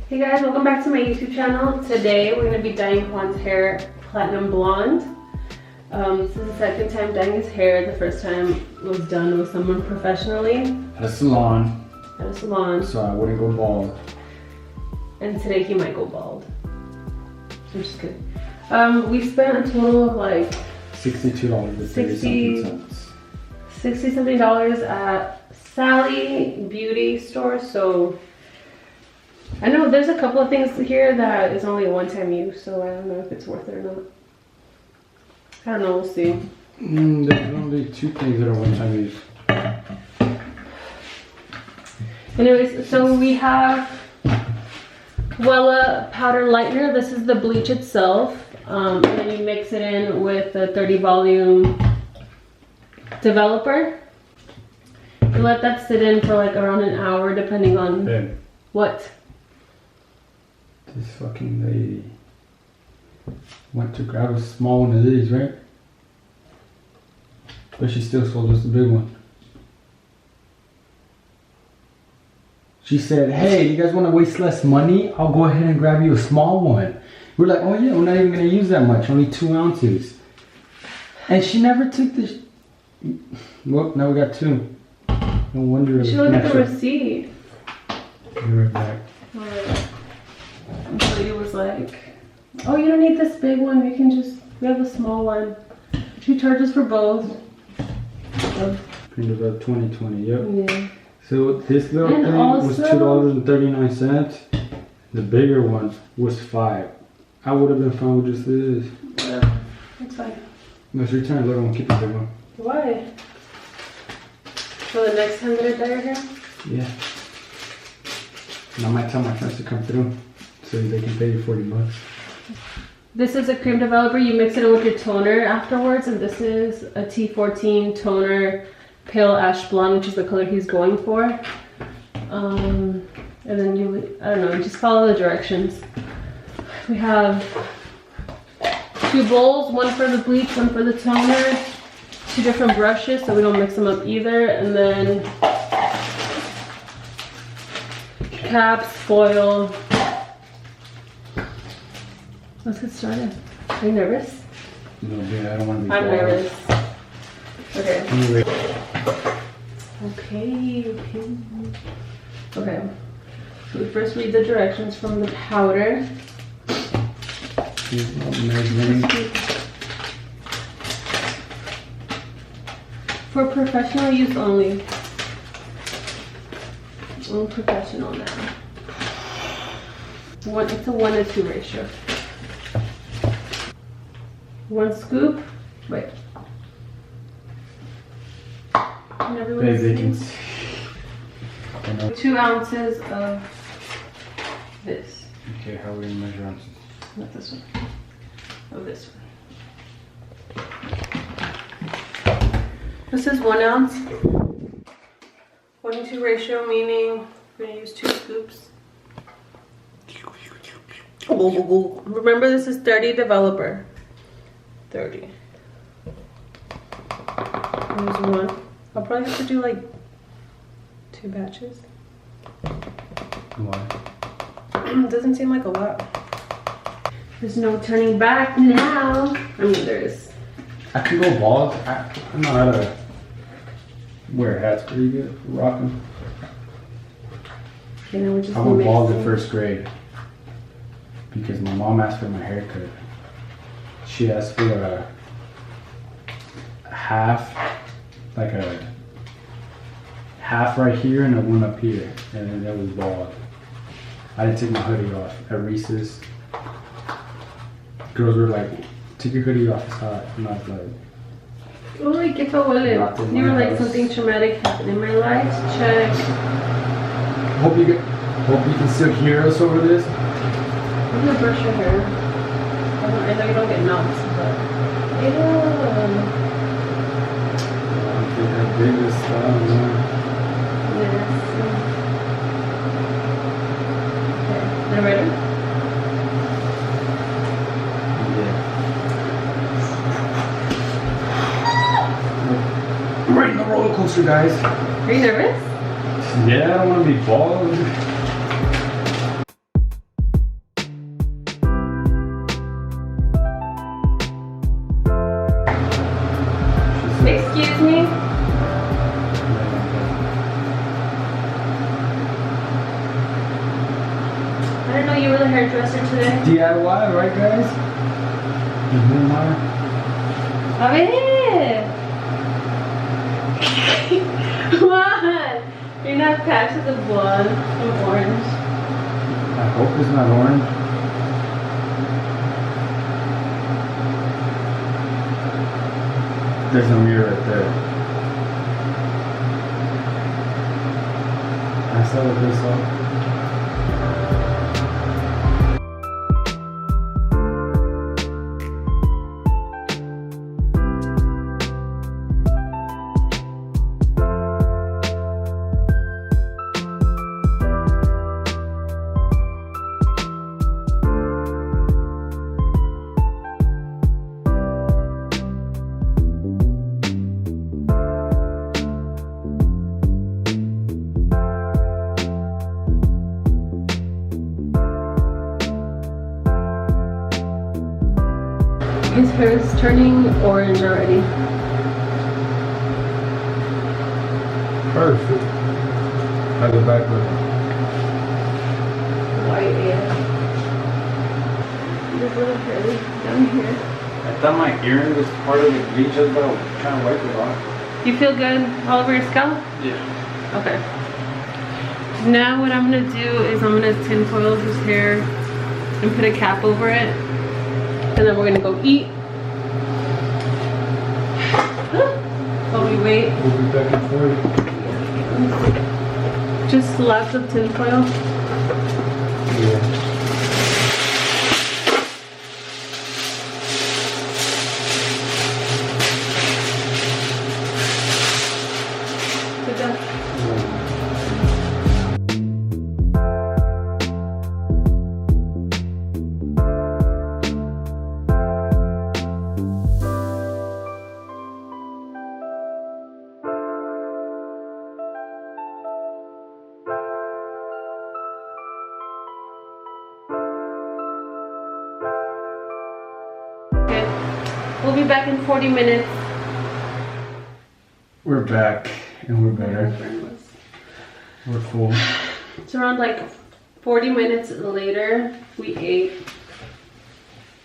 Hey guys, welcome back to my YouTube channel. Today we're going to be dyeing Juan's hair platinum blonde. This is the second time dyeing his hair. The first time was done with someone professionally. At a salon. At a salon. So I wouldn't go bald. And today he might go bald. I'm just kidding. We spent a total of like $62 $60 something at Sally Beauty store. So I know there's a couple of things here that is only a one-time use, so I don't know if it's worth it or not. I don't know, we'll see. There's only two things that are one-time use. Anyways, so we have Wella powder lightener. This is the bleach itself. And then you mix it in with the 30 volume developer. You let that sit in for like around an hour depending on what. This fucking lady went to grab a small one of these, right? But she still sold us the big one. She said, hey, you guys want to waste less money? I'll go ahead and grab you a small one. We're like, oh yeah, we're not even going to use that much, only 2 ounces. And she never took the... Well, now we got 2. No wonder. You should look at the receipt. Be right back. Alright. So it was like, oh, you don't need this big one. You can just, we have a small one. She charges for both. So, Kind of a 2020, yep. yeah. So this little And thing was $2.39. The bigger one was $5. I would have been fine with just this. Whatever. That's fine. Let's return the little one, keep the big one. Why? For the next time that I dye your hair? Yeah. And I might tell my friends to come through so they can pay you $40. This is a cream developer. You mix it in with your toner afterwards, and this is a T14 toner pale ash blonde, which is the color he's going for. And then you, I don't know, just follow the directions. We have 2 bowls, one for the bleach, one for the toner, 2 different brushes so we don't mix them up either, and then caps, foil. Let's get started. Are you nervous? A little bit, I don't want to be I'm bald. nervous. Okay. Anyway. Okay. So we first read the directions from the powder. For professional use only. I'm professional now. It's a 1 to 2 ratio. 1 scoop. Wait. And everyone sees. 2 ounces of this. Okay, how are we gonna measure ounces? Not this one. Of this one. This is 1 ounce. 1 to 2 ratio, meaning we're gonna use 2 scoops. Remember, this is 30 developer. 30. There's 1. I'll probably have to do like 2 batches. Why? Doesn't seem like a lot. There's no turning back now. I mean, there is. I can go bald. I know how to wear hats pretty good. Rock them. Okay, now we're just I went bald in mixing. 1st grade because my mom asked for my haircut. She asked for a half, like a half right here and a 1 up here, and then that was bald. I didn't take my hoodie off at recess. Girls were like, take your hoodie off, it's hot. And I was like, Uy, qué fue huele. You were like, something traumatic happened in my life. Check. hope you can still hear us over this. I'm gonna brush your hair. I know you don't get knots, but ew. I think how big this style is. Yes. Okay, you ready? I'm riding the roller coaster, guys. Are you nervous? Yeah, I don't want to be bald. thought you were the hairdresser today. DIY, right, guys? A ver. What? You're not patched with the blood of orange. I hope it's not orange. There's a mirror right there. I saw what they saw. His hair is turning orange already. Perfect. How the back look? White hair. This little curly down here. I thought my earring was part of the bleach. I was about trying to wipe it off. You feel good all over your scalp? Yeah. Okay. Now what I'm gonna do is I'm gonna tinfoil his hair and put a cap over it. And then we're gonna go eat. While we wait. We'll be back in 40. Just lots of tinfoil. Yeah. Good job. We'll be back in 40 minutes. We're back and we're better. We're full. It's around like 40 minutes later. We ate.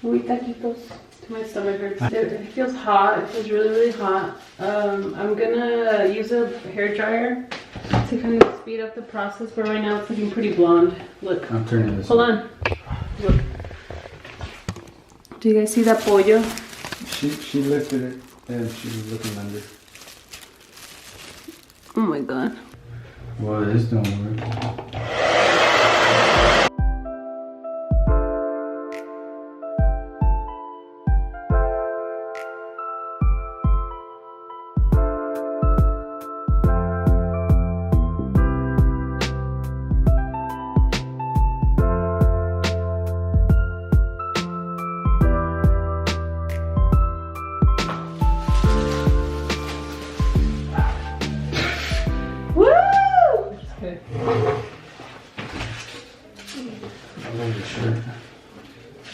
We taquitos. My stomach hurts. It feels hot. It feels really, really hot. I'm gonna use a hair dryer to kind of speed up the process, but right now it's looking pretty blonde. Look. I'm turning this Hold on. Look. Do you guys see that pollo? She lifted it and she was looking under. Oh my god. Well, this don't work.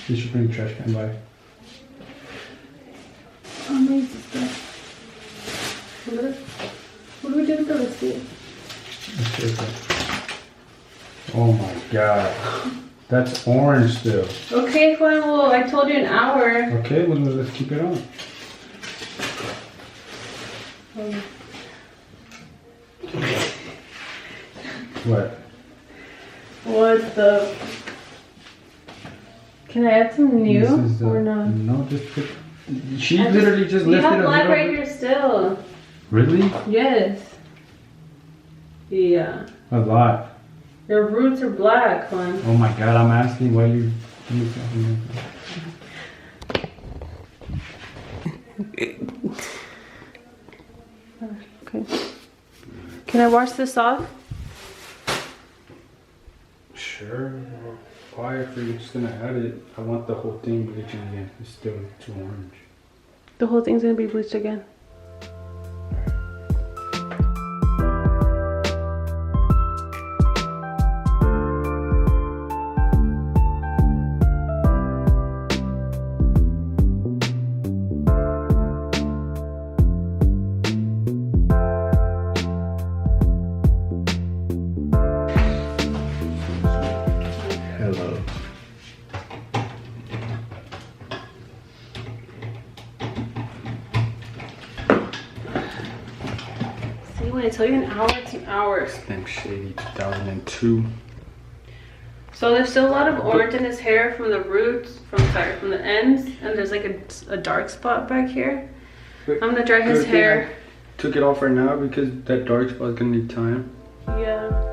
You should bring a trash can by. Oh, nice stuff. What do we do with the receipt? Oh my god. That's orange still. Okay, fine. Well, I told you an hour. Okay, well, let's keep it on. What? What the? Can I add some new or no? No, just put. She literally just lifted You have a black little. right here still. Really? Yes. Yeah. A lot. Your roots are black, hon. Oh my god, I'm asking why you. Okay. Can I wash this off? Sure. Why, if you're just gonna add it, I want the whole thing bleaching again. It's still too orange. The whole thing's gonna be bleached again. pillow. See, when I tell you an hour, it's an hour. Slim Shady 2002. So there's still a lot of orange in his hair from the roots, from the ends, and there's like a dark spot back here. I'm gonna dry his hair. Took it off right now because that dark spot is gonna need time. Yeah.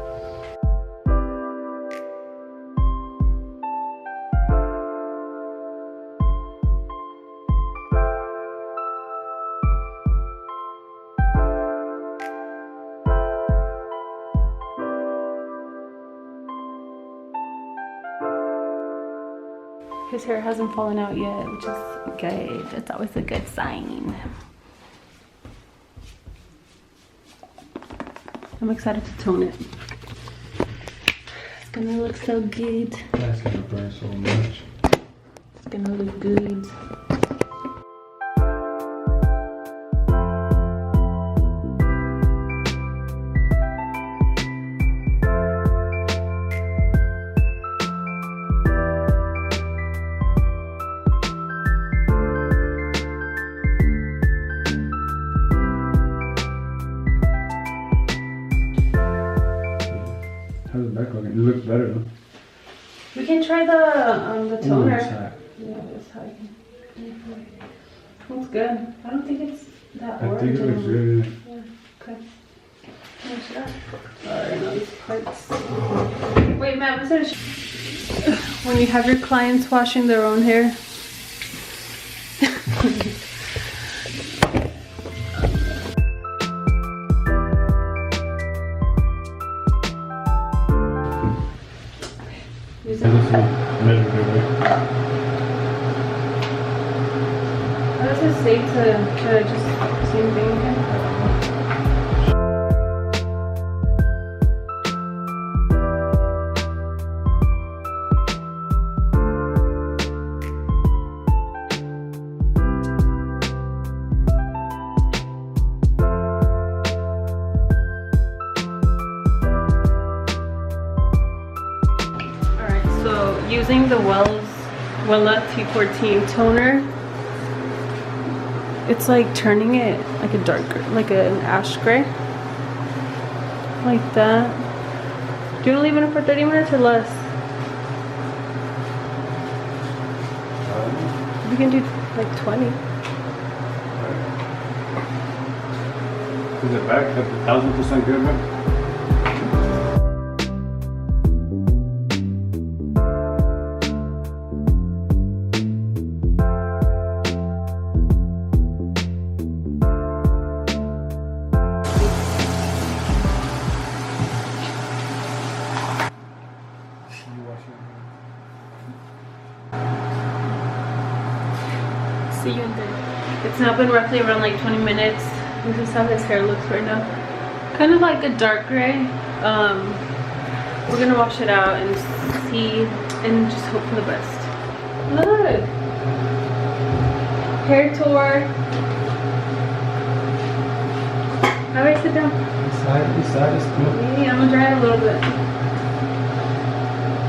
His hair hasn't fallen out yet, which is good. That's always a good sign. I'm excited to tone it. It's gonna look so good. That's gonna burn so much. It's gonna look good. How's the back looking? It looks better though. We can try the toner. Ooh, yeah, that's how you can. Smells good. I don't think it's that I orange. think it looks good. Yeah. Okay. Finish it up. Sorry, no, these parts. Wait, Matt, what's that? When you have your clients washing their own hair. How does it say to just same thing again? Using the Wella T14 toner, it's like turning it like a darker, like an ash gray, like that. Do you want to leave it in for 30 minutes or less? We can do like 20. Is it back? 1000% good, man? See you in there. It's now been roughly around like 20 minutes. This is how his hair looks right now. Kind of like a dark gray. We're gonna wash it out and see and just hope for the best. Look! Hair tour. How do I sit down? This side is cool. Yeah, I'm gonna dry it a little bit.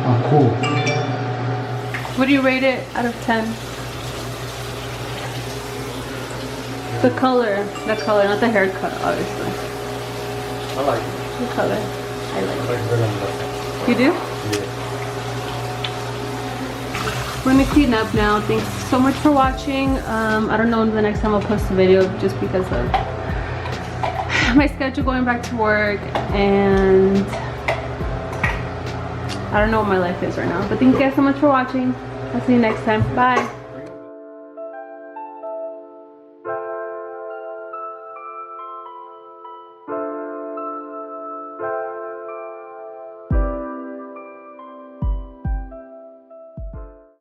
Oh, cool. What do you rate it out of 10? The color, not the haircut, obviously. I like it. The color, I like it. It. You do? Yeah. We're gonna clean up now. Thanks so much for watching. I don't know when the next time I'll post a video just because of my schedule going back to work, and I don't know what my life is right now. But thank you guys so much for watching. I'll see you next time. Bye.